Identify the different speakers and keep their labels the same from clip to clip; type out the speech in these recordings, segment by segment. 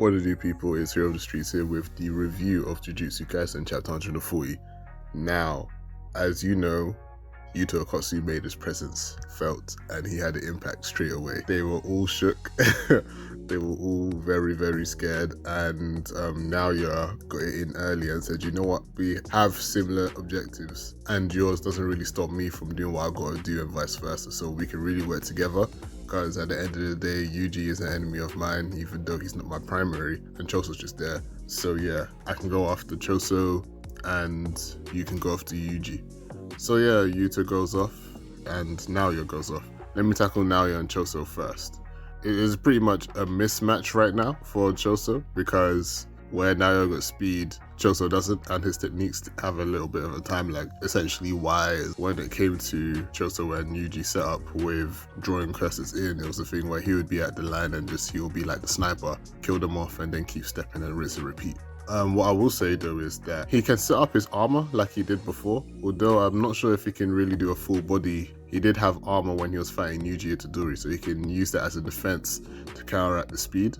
Speaker 1: What to do, people? It's Hero of the Streets here with the review of Jujutsu Kaisen chapter 140. Now, as you know, Yuto Okotsu made his presence felt and he had an impact straight away. They were all shook. They were all very, very scared, and Naoya got it in early and said, you know what, we have similar objectives and yours doesn't really stop me from doing what I gotta do and vice versa, so we can really work together. Because at the end of the day, Yuji is an enemy of mine, even though he's not my primary, and Choso's just there. So yeah, I can go after Choso, and you can go after Yuji. So yeah, Yuta goes off, and Naoya goes off. Let me tackle Naoya and Choso first. It is pretty much a mismatch right now for Choso, because where Naoya got speed, Choso doesn't, and his techniques have a little bit of a time lag. Essentially why when it came to Choso and Yuji set up with drawing curses in, it was a thing where he would be at the line and just he'll be like the sniper, kill them off and then keep stepping and rinse and repeat. What I will say though is that he can set up his armor like he did before, although I'm not sure if he can really do a full body. He did have armor when he was fighting Yuji Itadori, so he can use that as a defense to counteract the speed.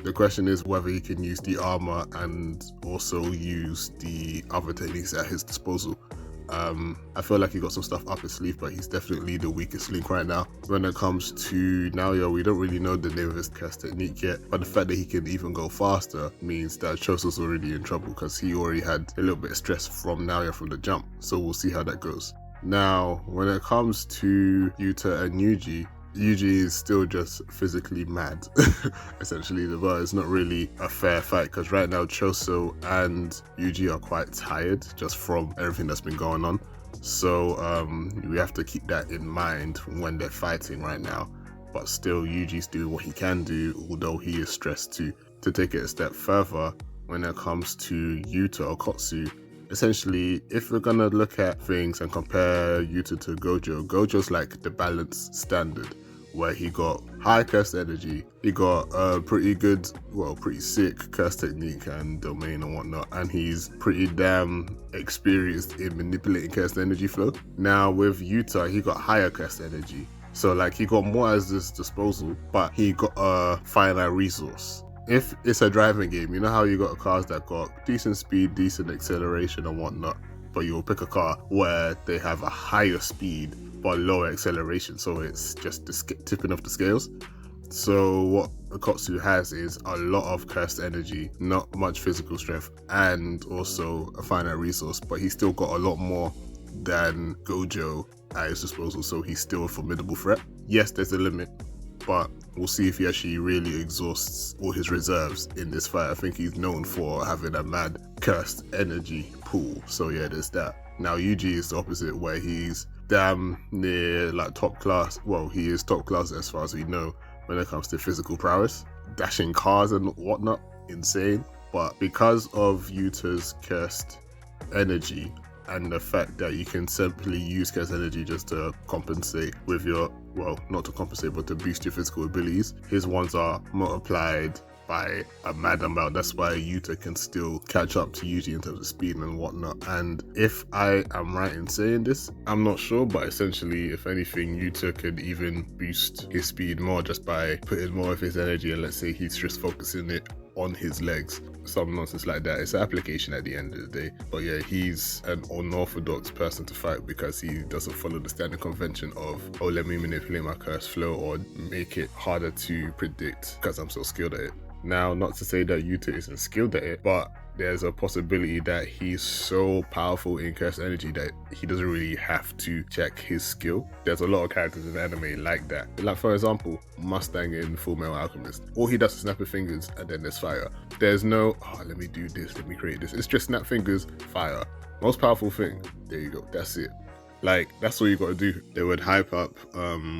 Speaker 1: The question is whether he can use the armor and also use the other techniques at his disposal. I feel like he got some stuff up his sleeve, but he's definitely the weakest link right now. When it comes to Naoya, we don't really know the name of his curse technique yet, but the fact that he can even go faster means that Choso's already in trouble because he already had a little bit of stress from Naoya from the jump, so we'll see how that goes. Now, when it comes to Yuta and Yuji is still just physically mad, essentially, but it's not really a fair fight because right now Choso and Yuji are quite tired just from everything that's been going on. So we have to keep that in mind when they're fighting right now. But still, Yuji's doing what he can do, although he is stressed too. To take it a step further, when it comes to Yuta Okotsu, essentially, if we're gonna look at things and compare Yuta to Gojo, Gojo's like the balanced standard, where he got high curse energy, he got a pretty good, well, pretty sick curse technique and domain and whatnot, and he's pretty damn experienced in manipulating curse energy flow. Now with Yuta, he got higher curse energy, so like he got more at his disposal, but he got a finite resource. If it's a driving game, you know how you got cars that got decent speed, decent acceleration and whatnot, but you'll pick a car where they have a higher speed but lower acceleration, so it's just tipping off the scales. So what Okotsu has is a lot of cursed energy, not much physical strength, and also a finite resource, but he's still got a lot more than Gojo at his disposal, so he's still a formidable threat. Yes, there's a limit, but we'll see if he actually really exhausts all his reserves in this fight. I think he's known for having a mad cursed energy pool, so yeah, there's that. Now Yuji is the opposite, where he's damn near like top class. Well, he is top class as far as we know when it comes to physical prowess, dashing cars and whatnot, insane. But because of Yuta's cursed energy and the fact that you can simply use cursed energy just to compensate with your, well, not to compensate, but to boost your physical abilities, his ones are multiplied by a mad amount. That's why Yuta can still catch up to Yuji in terms of speed and whatnot. And if I am right in saying this, I'm not sure, but essentially, if anything, Yuta could even boost his speed more just by putting more of his energy, and let's say he's just focusing it on his legs, some nonsense like that. It's an application at the end of the day. But yeah, he's an unorthodox person to fight because he doesn't follow the standard convention of, oh, let me manipulate my curse flow or make it harder to predict because I'm so skilled at it. Now, not to say that Yuta isn't skilled at it, but there's a possibility that he's so powerful in curse energy that he doesn't really have to check his skill. There's a lot of characters in anime like that. Like, for example, Mustang in Fullmetal Alchemist. All he does is snap his fingers and then there's fire. There's no, oh, let me do this, let me create this. It's just snap fingers, fire. Most powerful thing. There you go, that's it. Like, that's all you gotta do. They would hype up,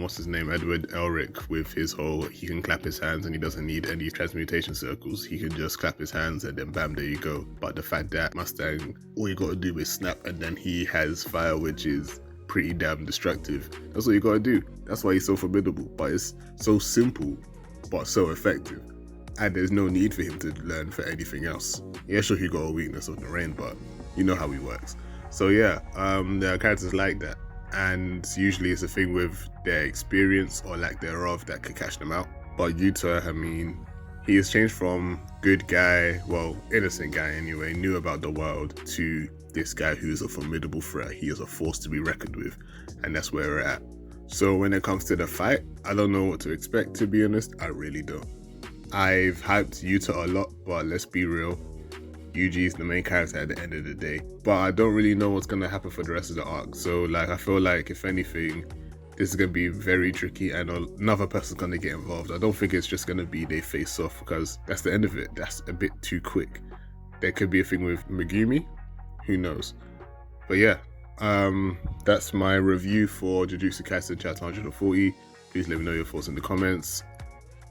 Speaker 1: what's his name, Edward Elric, with his whole, he can clap his hands and he doesn't need any transmutation circles. He can just clap his hands and then bam, there you go. But the fact that Mustang, all you gotta do is snap and then he has fire, which is pretty damn destructive. That's what you gotta do. That's why he's so formidable, but it's so simple, but so effective. And there's no need for him to learn for anything else. Yeah, sure, he got a weakness of the rain, but you know how he works. So yeah, there are characters like that, and usually it's a thing with their experience or lack thereof that could catch them out. But Yuta, I mean, He has changed from good guy, well, innocent guy anyway, knew about the world, to this guy who is a formidable threat. He is a force to be reckoned with, and that's where we're at. So when it comes to the fight, I don't know what to expect, to be honest. I really don't. I've hyped Yuta a lot, but let's be real, Yuji is the main character at the end of the day. But I don't really know what's going to happen for the rest of the arc. So like, I feel like if anything, this is going to be very tricky and another person's going to get involved. I don't think it's just going to be they face off, because that's the end of it. That's a bit too quick. There could be a thing with Megumi, who knows. But yeah, that's my review for Jujutsu Kaisen chapter 140. Please let me know your thoughts in the comments.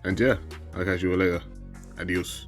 Speaker 1: And yeah, I'll catch you all later. Adios.